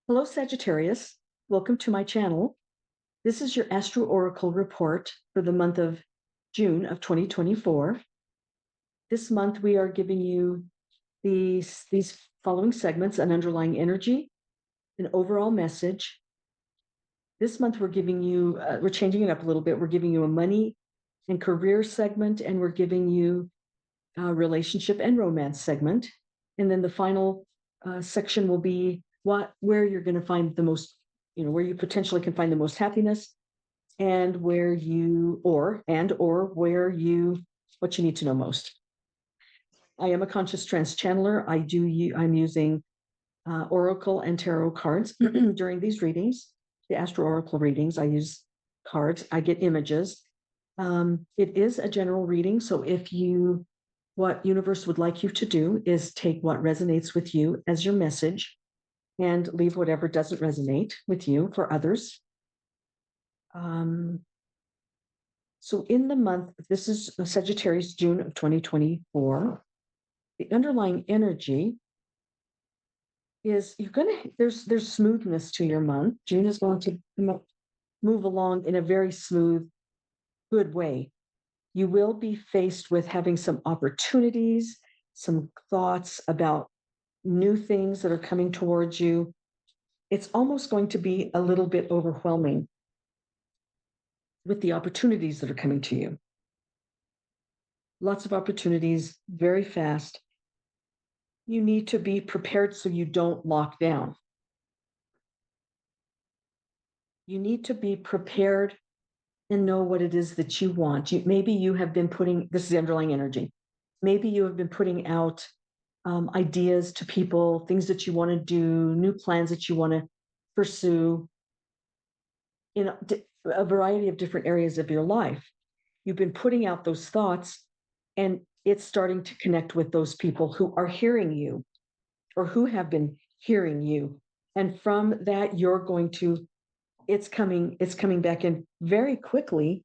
Hello, Sagittarius. Welcome to my channel. This is your Astro Oracle report for the month of June of 2024. This month, we are giving you these following segments: an underlying energy, an overall message. This month, we're changing it up a little bit. We're giving you a money and career segment, and we're giving you a relationship and romance segment. And then the final section will be where you're going to find the most, where you potentially can find the most happiness, and where you or where you what you need to know most. I am a conscious trance channeler. I'm using oracle and tarot cards during these readings, the astro oracle readings. I use cards. I get images. It is a general reading, so what universe would like you to do is take what resonates with you as your message and leave whatever doesn't resonate with you for others. So in the month, this is Sagittarius, June of 2024. The underlying energy is there's smoothness to your month. June is going to move along in a very smooth, good way. You will be faced with having some opportunities, some thoughts about new things that are coming towards you. It's almost going to be a little bit overwhelming with the opportunities that are coming to you. Lots of opportunities, very fast. You need to be prepared so you don't lock down. You need to be prepared and know what it is that you want. Maybe you have been this is the underlying energy. Maybe you have been putting out ideas to people, things that you want to do, new plans that you want to pursue in a variety of different areas of your life. You've been putting out those thoughts, and it's starting to connect with those people who are hearing you or who have been hearing you. And from that, it's coming back in very quickly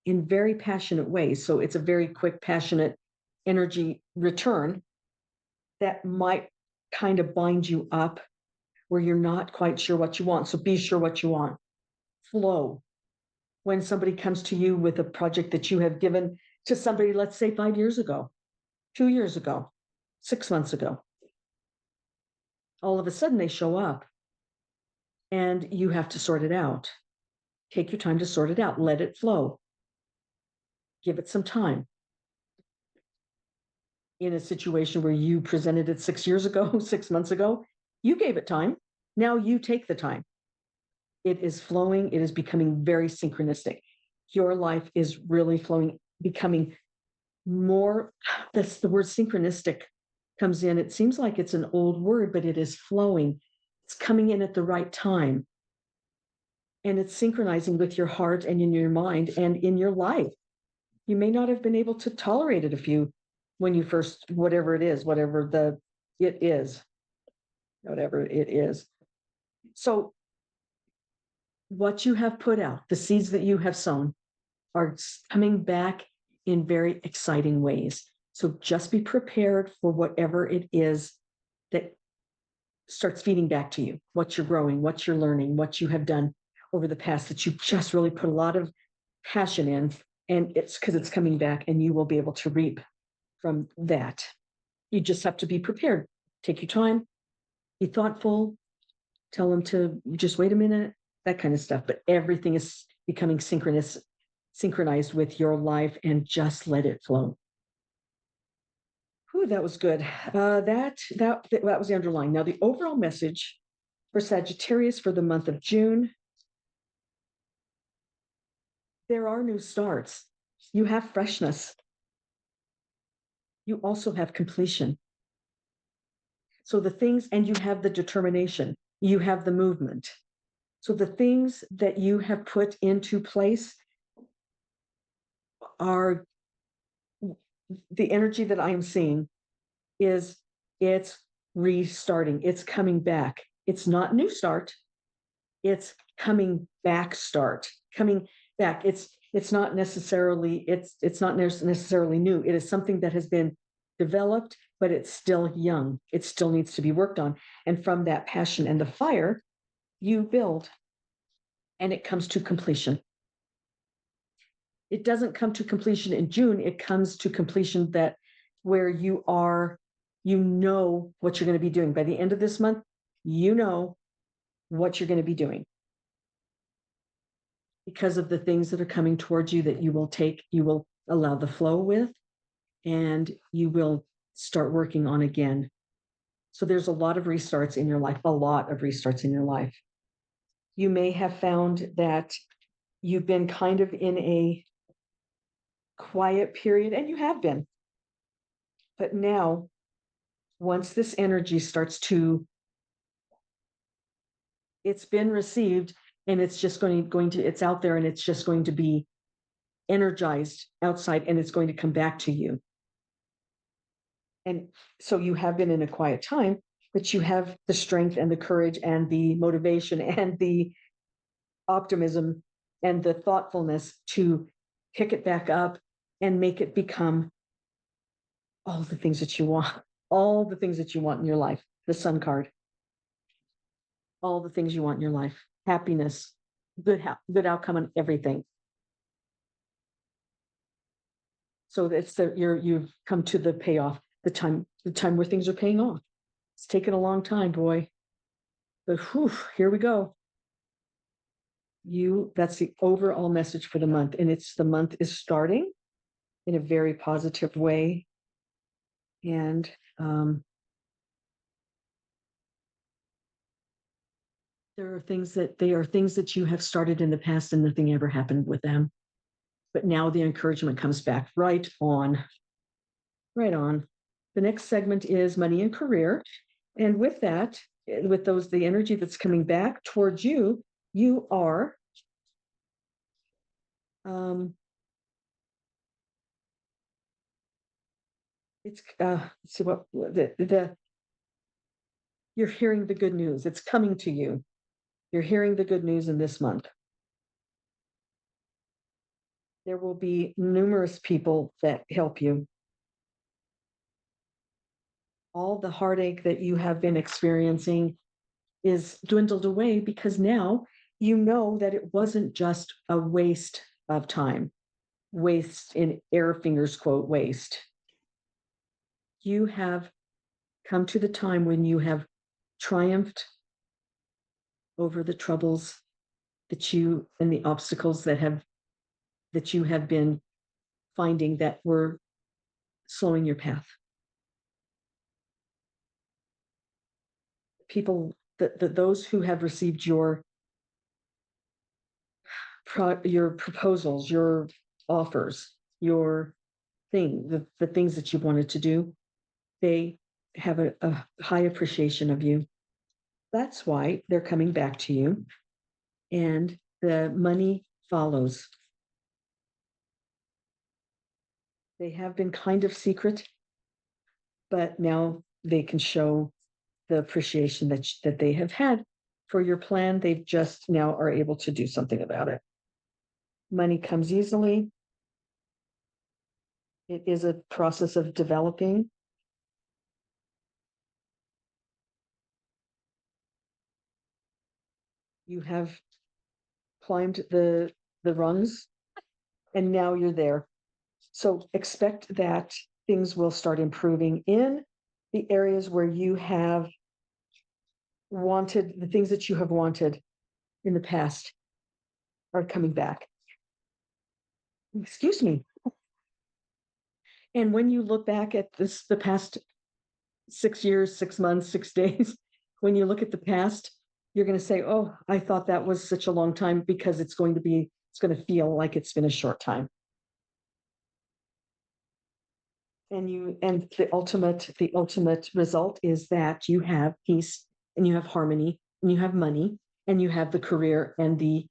in very passionate ways. So it's a very quick, passionate energy return that might kind of bind you up where you're not quite sure what you want. So be sure what you want. Flow. When somebody comes to you with a project that you have given to somebody, let's say 5 years ago, 2 years ago, 6 months ago, all of a sudden they show up and you have to sort it out. Take your time to sort it out. Let it flow. Give it some time. In a situation where you presented it 6 years ago, 6 months ago, you gave it time. Now you take the time. It is flowing. It is becoming very synchronistic. Your life is really flowing, becoming more. That's the word synchronistic comes in. It seems like it's an old word, but it is flowing. It's coming in at the right time. And it's synchronizing with your heart and in your mind and in your life. You may not have been able to tolerate it when you first, whatever it is. So what you have put out, the seeds that you have sown, are coming back in very exciting ways. So just be prepared for whatever it is that starts feeding back to you, what you're growing, what you're learning, what you have done over the past that you just really put a lot of passion in. And it's because it's coming back, and you will be able to reap from that. You just have to be prepared. Take your time, be thoughtful, tell them to just wait a minute, that kind of stuff. But everything is becoming synchronized with your life, and just let it flow. Whew, that was good. That was the underlying. Now, the overall message for Sagittarius for the month of June: there are new starts. You have freshness. You also have completion. So and you have the determination. You have the movement. So the things that you have put into place are the energy that I am seeing is it's restarting. It's coming back. It's not new start. It's coming back coming back. It's not necessarily new. It is something that has been developed, but it's still young. It still needs to be worked on. And from that passion and the fire, you build and it comes to completion. It doesn't come to completion in June. It comes to completion that where you are, you know what you're going to be doing. By the end of this month, you know what you're going to be doing because of the things that are coming towards you that you will allow the flow with, and you will start working on again. So there's a lot of restarts in your life, a lot of restarts in your life. You may have found that you've been kind of in a quiet period, and you have been. But now, once this energy starts to, it's been received, and it's just going to, it's out there, and it's just going to be energized outside, and it's going to come back to you. And so you have been in a quiet time, but you have the strength and the courage and the motivation and the optimism and the thoughtfulness to pick it back up and make it become all the things that you want, all the things that you want in your life. The Sun card, all the things you want in your life, happiness, good outcome on everything. So that's you've come to the payoff, the time where things are paying off. It's taken a long time, boy, but whew, here we go. That's the overall message for the month, and the month is starting in a very positive way, and there are things that you have started in the past and nothing ever happened with them, but now the encouragement comes back. Right on. The next segment is money and career, and with that, with the energy that's coming back towards you, you are let's see what you're hearing the good news. It's coming to you. You're hearing the good news in this month. There will be numerous people that help you. All the heartache that you have been experiencing is dwindled away because now you know that it wasn't just a waste of time. Waste in air fingers quote waste. You have come to the time when you have triumphed over the troubles and the obstacles that you have been finding that were slowing your path. People, those who have received your proposals, your offers, your the things that you wanted to do, they have a high appreciation of you. That's why they're coming back to you, and the money follows. They have been kind of secret, but now they can show the appreciation that they have had for your plan. They just now are able to do something about it. Money comes easily. It is a process of developing. You have climbed the rungs, and now you're there. So expect that things will start improving in the areas where you have wanted, the things that you have wanted in the past are coming back. Excuse me. And when you look back at the past 6 years, 6 months, 6 days, when you look at the past, you're going to say, oh, I thought that was such a long time, because it's going to feel like it's been a short time. And the ultimate result is that you have peace, and you have harmony, and you have money, and you have the career and the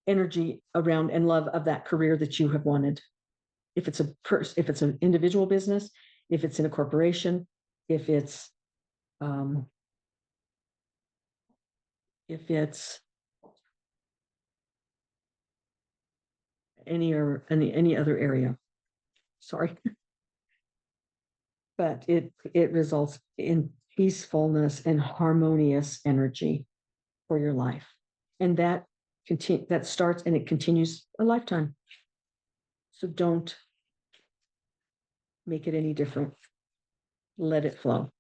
energy around and love of that career that you have wanted. If it's an individual business, if it's in a corporation, if it's any other area. Sorry. But it results in peacefulness and harmonious energy. for your life. And that starts and it continues a lifetime. So don't make it any different. Let it flow.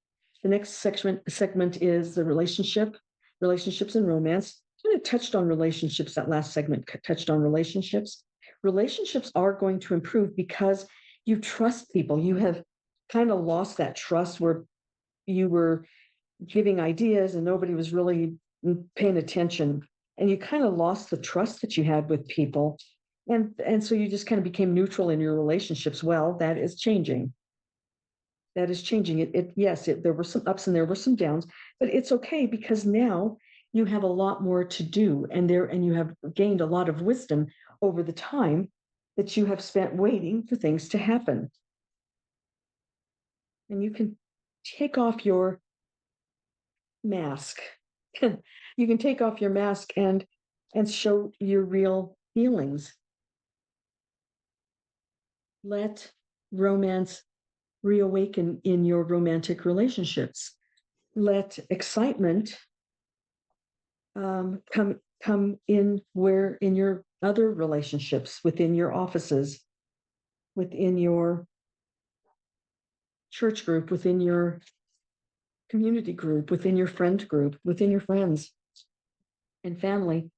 The next segment is the relationships and romance. I kind of touched on relationships. That last segment touched on relationships. Relationships are going to improve because you trust people. You have kind of lost that trust where you were giving ideas and nobody was really paying attention. And you kind of lost the trust that you had with people. And so you just kind of became neutral in your relationships. Well, that is changing. That is changing. There were some ups and there were some downs, but it's okay because now you have a lot more to do, and you have gained a lot of wisdom over the time that you have spent waiting for things to happen. And you can take off your mask. You can take off your mask and show your real feelings. Let romance reawaken in your romantic relationships. Let excitement come in in your other relationships, within your offices, within your church group, within your community group, within your friend group, within your friends and family,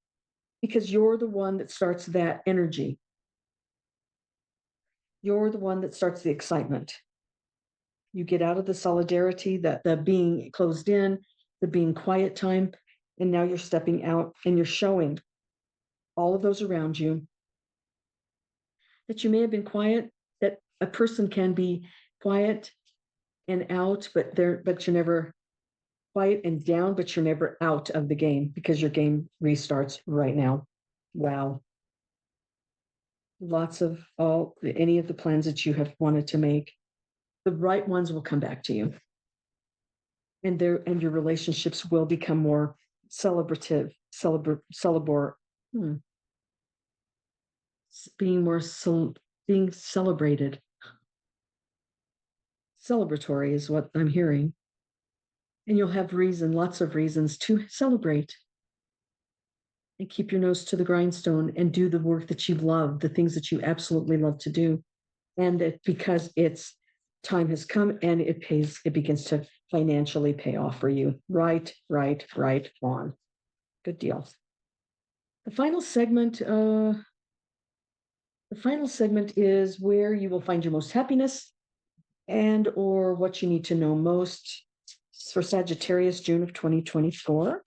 because you're the one that starts that energy. You're the one that starts the excitement. You get out of the solidarity, the being closed in, the being quiet time, and now you're stepping out and you're showing all of those around you that you may have been quiet, that a person can be quiet and out, but you're never quiet and down, but you're never out of the game because your game restarts right now. Wow. Lots of any of the plans that you have wanted to make, the right ones will come back to you. And your relationships will become more celebrative, being celebrated. Celebratory is what I'm hearing. And you'll have lots of reasons to celebrate. And keep your nose to the grindstone and do the work that you love, the things that you absolutely love to do. And that because time has come and it begins to financially pay off for you. Right on. Good deal. The final segment is where you will find your most happiness and or what you need to know most. For Sagittarius, June of 2024.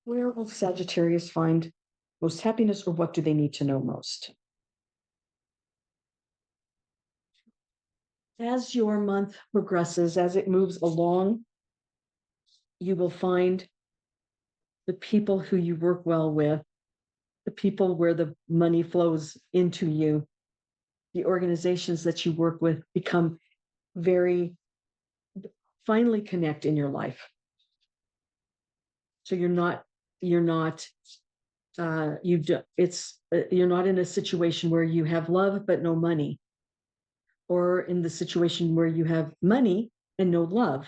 Where will Sagittarius find most happiness, or what do they need to know most? As your month progresses, as it moves along, you will find the people who you work well with, the people where the money flows into you, the organizations that you work with become finally connect in your life. So you're not in a situation where you have love but no money, or in the situation where you have money and no love,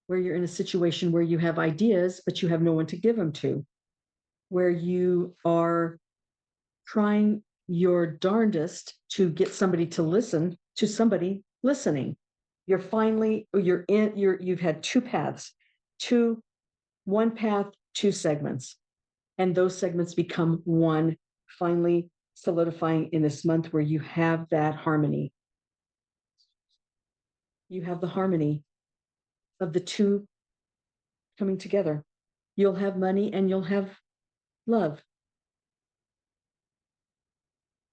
where you're in a situation where you have ideas but you have no one to give them to, where you are trying your darndest to get somebody to listen to somebody listening. You've had two paths, one path, two segments, and those segments become one, finally solidifying in this month where you have that harmony. You have the harmony of the two coming together. You'll have money and you'll have love.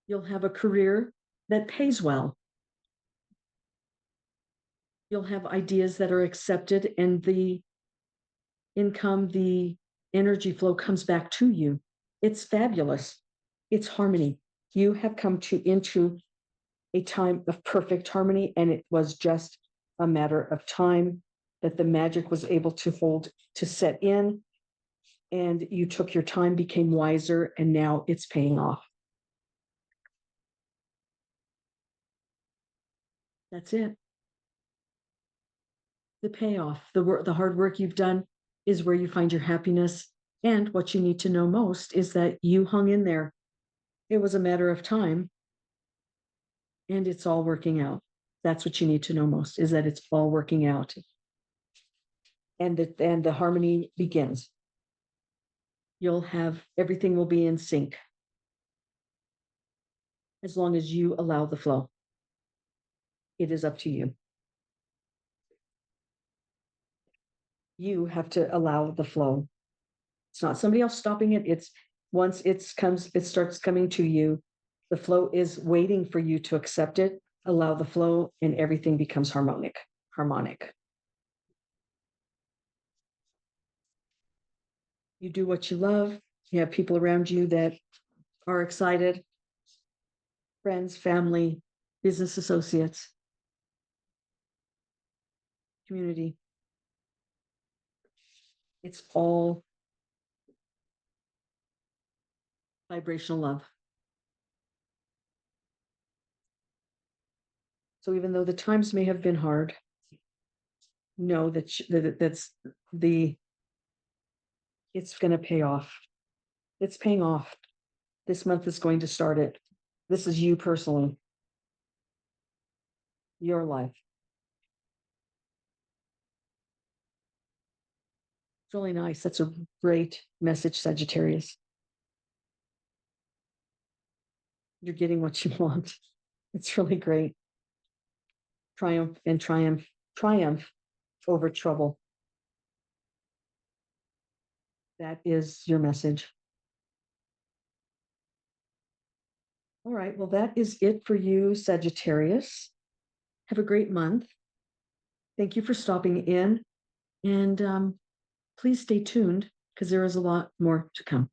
You'll have a career that pays well. You'll have ideas that are accepted, and the income, the energy flow comes back to you. It's fabulous. It's harmony. You have come into a time of perfect harmony, and it was just a matter of time that the magic was able to set in, and you took your time, became wiser, and now it's paying off. That's it. the payoff, the work, the hard work you've done is where you find your happiness. And what you need to know most is that you hung in there. It was a matter of time, and it's all working out. That's what you need to know most, is that it's all working out. And the harmony begins. You'll have, everything will be in sync as long as you allow the flow. It is up to you. You have to allow the flow. It's not somebody else stopping it. It's once it starts coming to you, the flow is waiting for you to accept it, allow the flow, and everything becomes harmonic. You do what you love. You have people around you that are excited, friends, family, business associates, community. It's all vibrational love. So even though the times may have been hard, know that it's going to pay off. It's paying off. This month is going to start it. This is you personally, your life. It's really nice. That's a great message, Sagittarius. You're getting what you want. It's really great. Triumph and triumph, triumph over trouble. That is your message. All right. Well, that is it for you, Sagittarius. Have a great month. Thank you for stopping in. And please stay tuned because there is a lot more to come.